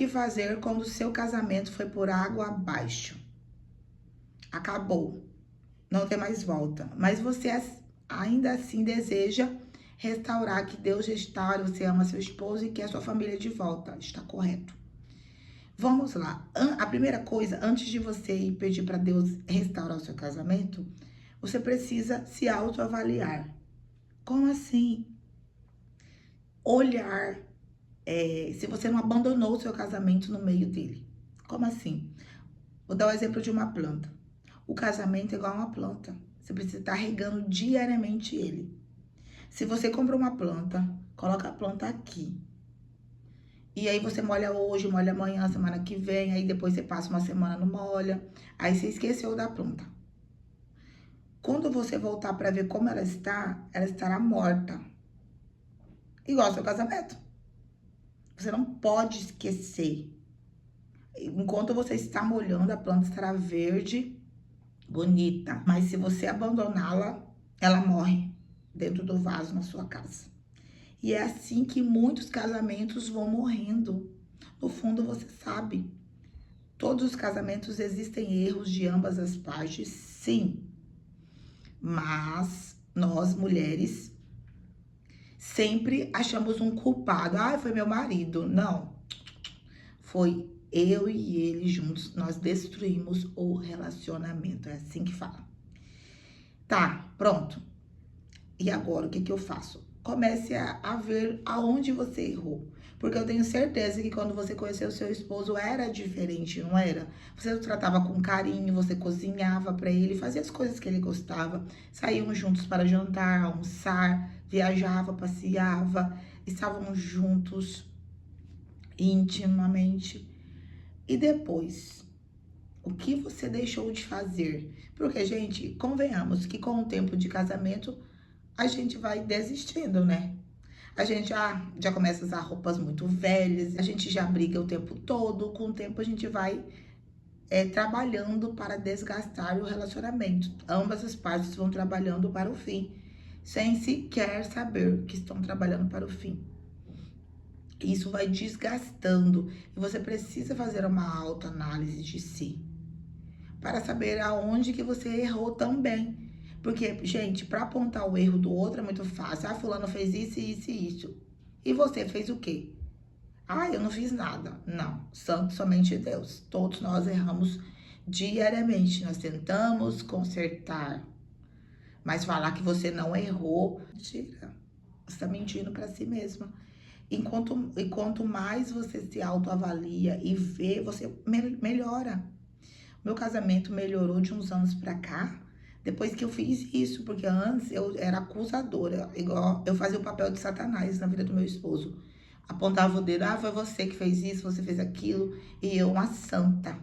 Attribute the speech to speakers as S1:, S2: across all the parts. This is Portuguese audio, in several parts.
S1: que fazer quando o seu casamento foi por água abaixo. Acabou. Não tem mais volta. Mas você ainda assim deseja restaurar, que Deus restaure, você ama seu esposo e quer sua família de volta. Está correto. Vamos lá. A primeira coisa, antes de você ir pedir para Deus restaurar o seu casamento, você precisa se autoavaliar. Como assim? Olhar se você não abandonou o seu casamento no meio dele. Como assim? Vou dar o exemplo de uma planta. O casamento é igual a uma planta. Você precisa estar regando diariamente ele. Se você compra uma planta, coloca a planta aqui. E aí você molha hoje, molha amanhã, semana que vem, aí depois você passa uma semana não molha. Aí você esqueceu da planta. Quando você voltar para ver como ela estará morta. Igual ao seu casamento. Você não pode esquecer. Enquanto você está molhando, a planta estará verde, bonita. Mas se você abandoná-la, ela morre dentro do vaso na sua casa. E é assim que muitos casamentos vão morrendo. No fundo, você sabe. Todos os casamentos existem erros de ambas as partes, sim. Mas nós, mulheres, sempre achamos um culpado. Ah, foi meu marido. Não. Foi eu e ele juntos. Nós destruímos o relacionamento. É assim que fala. Tá, pronto. E agora, o que eu faço? Comece a ver aonde você errou. Porque eu tenho certeza que quando você conheceu o seu esposo era diferente, não era? Você o tratava com carinho, você cozinhava pra ele, fazia as coisas que ele gostava. Saíam juntos para jantar, almoçar, viajava, passeava, estavam juntos intimamente. E depois, o que você deixou de fazer? Porque, gente, convenhamos que com o tempo de casamento, a gente vai desistindo, né? A gente já começa a usar roupas muito velhas, a gente já briga o tempo todo, com o tempo a gente vai trabalhando para desgastar o relacionamento. Ambas as partes vão trabalhando para o fim, sem sequer saber que estão trabalhando para o fim. Isso vai desgastando e você precisa fazer uma autoanálise de si, para saber aonde que você errou também. Porque, gente, para apontar o erro do outro é muito fácil. Ah, fulano fez isso, isso e isso. E você fez o quê? Ah, eu não fiz nada. Não, santo somente Deus. Todos nós erramos diariamente. Nós tentamos consertar. Mas falar que você não errou, mentira. Você está mentindo para si mesma. E quanto mais você se autoavalia e vê, você melhora. Meu casamento melhorou de uns anos pra cá, depois que eu fiz isso, porque antes eu era acusadora, igual eu fazia o papel de Satanás na vida do meu esposo. Apontava o dedo, ah, foi você que fez isso, você fez aquilo, e eu uma santa.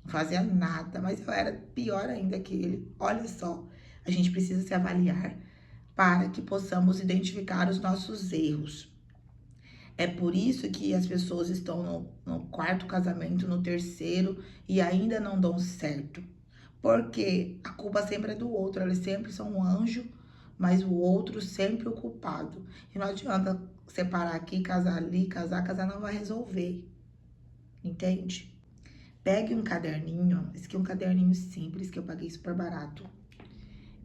S1: Não fazia nada, mas eu era pior ainda que ele. Olha só, a gente precisa se avaliar para que possamos identificar os nossos erros. É por isso que as pessoas estão no quarto casamento, no terceiro, e ainda não dão certo. Porque a culpa sempre é do outro, eles sempre são um anjo, mas o outro sempre o culpado. E não adianta separar aqui, casar ali, casar não vai resolver. Entende? Pegue um caderninho, esse aqui é um caderninho simples, que eu paguei super barato.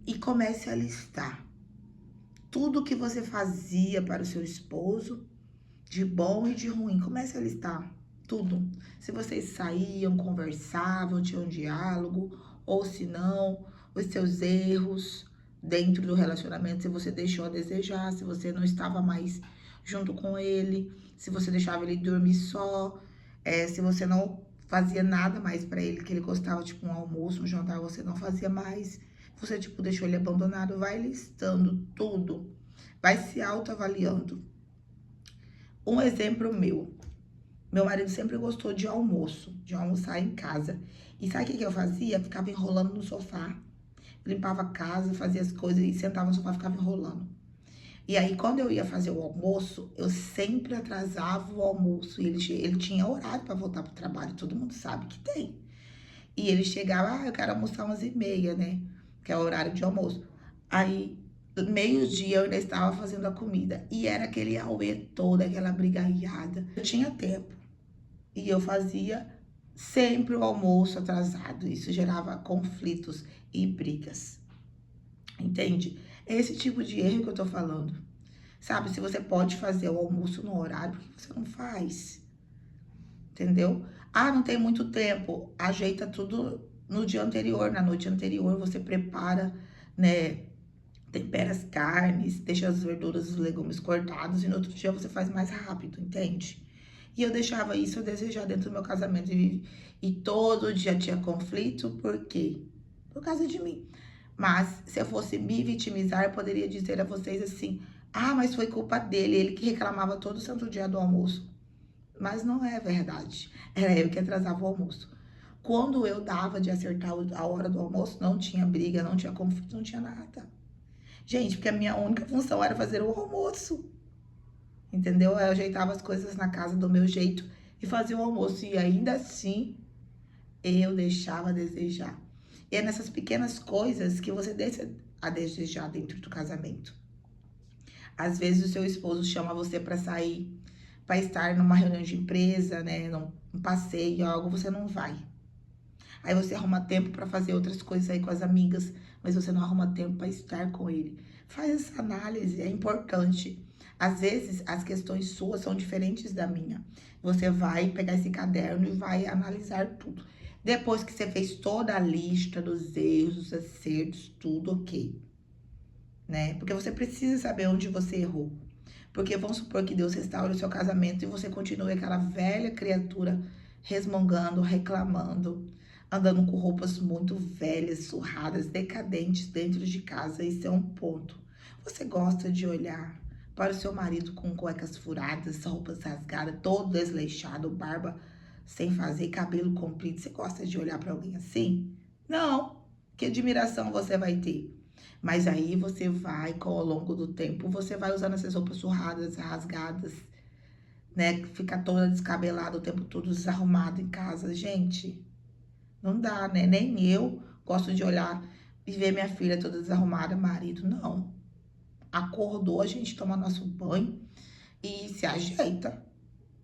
S1: E comece a listar tudo que você fazia para o seu esposo, de bom e de ruim. Comece a listar tudo. Se vocês saíam, conversavam, tinham um diálogo, ou se não, os seus erros dentro do relacionamento, se você deixou a desejar, se você não estava mais junto com ele, se você deixava ele dormir só, se você não fazia nada mais pra ele, que ele gostava, tipo um almoço, um jantar, você não fazia mais, você, tipo, deixou ele abandonado, vai listando tudo, vai se autoavaliando. Um exemplo meu. Meu marido sempre gostou de almoço, de almoçar em casa. E sabe o que eu fazia? Ficava enrolando no sofá. Limpava a casa, fazia as coisas e sentava no sofá e ficava enrolando. E aí, quando eu ia fazer o almoço, eu sempre atrasava o almoço. E ele tinha horário para voltar pro trabalho, todo mundo sabe que tem. E ele chegava, eu quero almoçar 11h30, né? Que é o horário de almoço. Aí, meio-dia eu ainda estava fazendo a comida. E era aquele auê todo, aquela brigaiada. Eu tinha tempo. E eu fazia sempre o almoço atrasado. Isso gerava conflitos e brigas. Entende? É esse tipo de erro que eu tô falando. Sabe, se você pode fazer o almoço no horário, por que você não faz? Entendeu? Ah, não tem muito tempo. Ajeita tudo no dia anterior, na noite anterior, você prepara, né? Tempera as carnes, deixa as verduras e os legumes cortados e no outro dia você faz mais rápido, entende? E eu deixava isso a desejar dentro do meu casamento e todo dia tinha conflito, por quê? Por causa de mim. Mas se eu fosse me vitimizar, eu poderia dizer a vocês assim: ah, mas foi culpa dele, ele que reclamava todo santo dia do almoço. Mas não é verdade. Era eu que atrasava o almoço. Quando eu dava de acertar a hora do almoço, não tinha briga, não tinha conflito, não tinha nada. Gente, porque a minha única função era fazer o almoço. Entendeu? Eu ajeitava as coisas na casa do meu jeito e fazia o almoço. E ainda assim, eu deixava a desejar. E é nessas pequenas coisas que você deixa a desejar dentro do casamento. Às vezes o seu esposo chama você para sair, para estar numa reunião de empresa, né, num passeio, algo, você não vai. Aí você arruma tempo para fazer outras coisas aí com as amigas, mas você não arruma tempo para estar com ele. Faz essa análise, é importante. Às vezes as questões suas são diferentes da minha. Você vai pegar esse caderno e vai analisar tudo. Depois que você fez toda a lista dos erros, dos acertos, tudo ok, né? Porque você precisa saber onde você errou. Porque vamos supor que Deus restaure o seu casamento e você continue aquela velha criatura resmungando, reclamando, andando com roupas muito velhas, surradas, decadentes dentro de casa. Isso é um ponto. Você gosta de olhar para o seu marido com cuecas furadas, roupas rasgadas, todo desleixado, barba sem fazer, cabelo comprido. Você gosta de olhar para alguém assim? Não. Que admiração você vai ter? Mas aí você vai, ao longo do tempo, você vai usando essas roupas surradas, rasgadas, né? Fica toda descabelada o tempo todo, desarrumado em casa. Gente, não dá, né? Nem eu gosto de olhar e ver minha filha toda desarrumada, marido, não. Acordou, a gente toma nosso banho e se ajeita.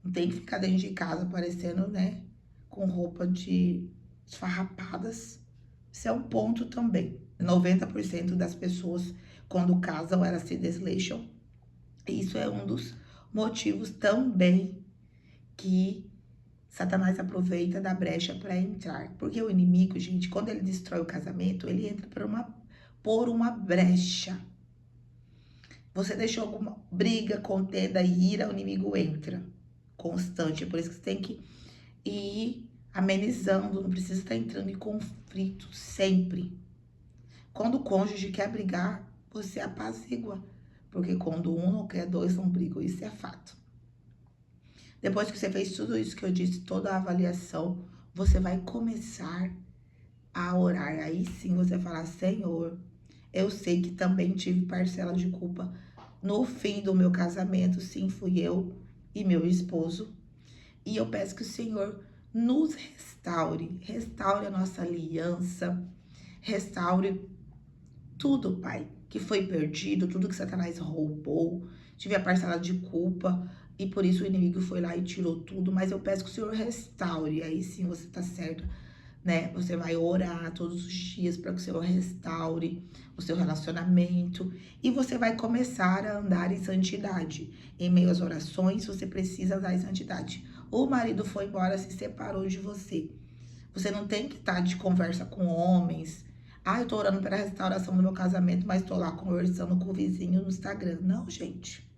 S1: Não tem que ficar dentro de casa parecendo, né? Com roupa de esfarrapadas. Isso é um ponto também. 90% das pessoas, quando casam, elas se desleixam. E isso é um dos motivos também que Satanás aproveita da brecha para entrar. Porque o inimigo, gente, quando ele destrói o casamento, ele entra por uma brecha. Você deixou alguma briga, contenda, ira, o inimigo entra constante. Por isso que você tem que ir amenizando, não precisa estar entrando em conflito sempre. Quando o cônjuge quer brigar, você apazigua. Porque quando um não quer, dois não brigam. Isso é fato. Depois que você fez tudo isso que eu disse, toda a avaliação, você vai começar a orar. Aí sim você falar: Senhor, eu sei que também tive parcela de culpa no fim do meu casamento. Sim, fui eu e meu esposo. E eu peço que o Senhor nos restaure. Restaure a nossa aliança. Restaure tudo, Pai, que foi perdido, tudo que Satanás roubou, tive a parcela de culpa e por isso o inimigo foi lá e tirou tudo. Mas eu peço que o Senhor restaure, aí sim você tá certo, né? Você vai orar todos os dias para que o Senhor restaure o seu relacionamento e você vai começar a andar em santidade. Em meio às orações, você precisa andar em santidade. O marido foi embora, se separou de você. Você não tem que estar de conversa com homens. Ah, eu tô orando pela restauração do meu casamento, mas tô lá conversando com o vizinho no Instagram. Não, gente.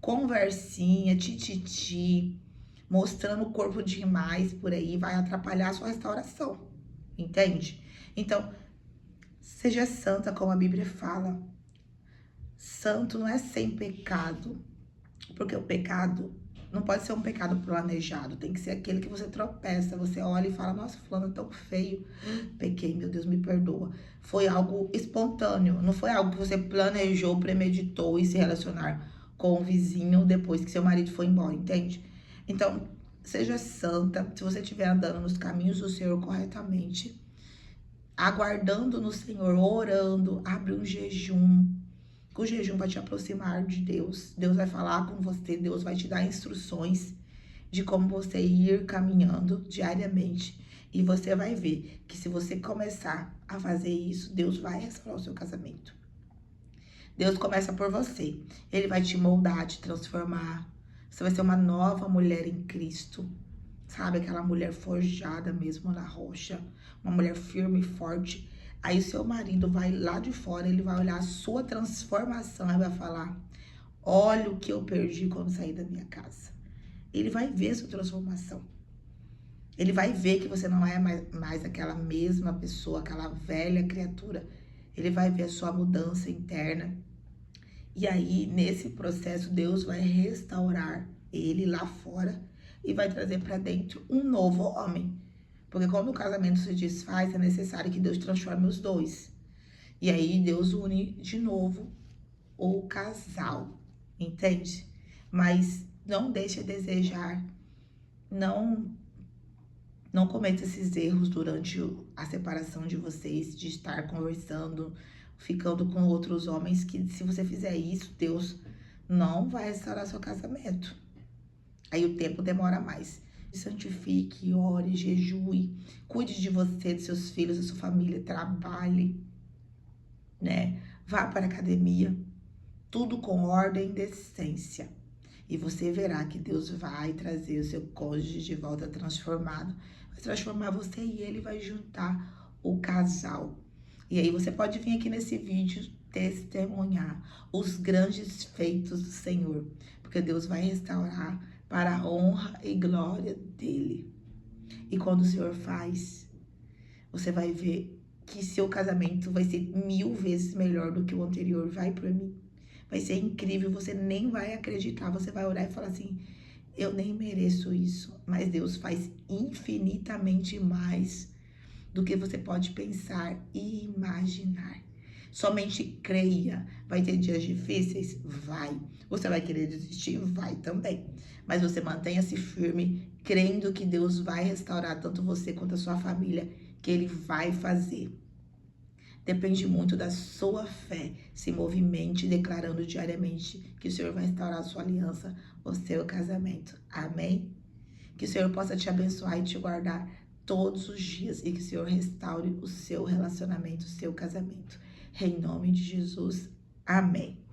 S1: Conversinha, tititi, mostrando o corpo demais por aí, vai atrapalhar a sua restauração. Entende? Então, seja santa como a Bíblia fala. Santo não é sem pecado. Porque o pecado não pode ser um pecado planejado, tem que ser aquele que você tropeça, você olha e fala: nossa, fulano é tão feio, pequei, meu Deus, me perdoa. Foi algo espontâneo, não foi algo que você planejou, premeditou e se relacionar com o vizinho depois que seu marido foi embora, entende? Então, seja santa, se você estiver andando nos caminhos do Senhor corretamente, aguardando no Senhor, orando, abre um jejum. O jejum vai te aproximar de Deus. Deus vai falar com você, Deus vai te dar instruções. de como você ir caminhando diariamente. E você vai ver que se você começar a fazer isso, Deus vai restaurar o seu casamento. Deus começa por você. Ele vai te moldar, te transformar. Você vai ser uma nova mulher em Cristo. Sabe, aquela mulher forjada mesmo na rocha. Uma mulher firme e forte. Aí o seu marido vai lá de fora, ele vai olhar a sua transformação e vai falar: olha o que eu perdi quando saí da minha casa. Ele vai ver a sua transformação. Ele vai ver que você não é mais aquela mesma pessoa, aquela velha criatura. Ele vai ver a sua mudança interna. E aí, nesse processo, Deus vai restaurar ele lá fora e vai trazer para dentro um novo homem. Porque quando o casamento se desfaz, é necessário que Deus transforme os dois. E aí, Deus une de novo o casal, entende? Mas não deixe a desejar, não cometa esses erros durante a separação de vocês, de estar conversando, ficando com outros homens, que se você fizer isso, Deus não vai restaurar seu casamento. Aí o tempo demora mais. Santifique, ore, jejue, cuide de você, de seus filhos, da sua família, trabalhe, né? Vá para a academia, tudo com ordem e decência. E você verá que Deus vai trazer o seu cônjuge de volta transformado. Vai transformar você e ele vai juntar o casal. E aí você pode vir aqui nesse vídeo testemunhar os grandes feitos do Senhor. Porque Deus vai restaurar para a honra e glória dele. E quando o Senhor faz, você vai ver que seu casamento vai ser 1000 vezes melhor do que o anterior. Vai por mim. Vai ser incrível, você nem vai acreditar. Você vai orar e falar assim: eu nem mereço isso. Mas Deus faz infinitamente mais do que você pode pensar e imaginar. Somente creia. Vai ter dias difíceis? Vai. Você vai querer desistir? Vai também. Mas você mantenha-se firme, crendo que Deus vai restaurar tanto você quanto a sua família, que Ele vai fazer. Depende muito da sua fé. Se movimente, declarando diariamente que o Senhor vai restaurar a sua aliança, o seu casamento. Amém? Que o Senhor possa te abençoar e te guardar todos os dias e que o Senhor restaure o seu relacionamento, o seu casamento. Em nome de Jesus. Amém.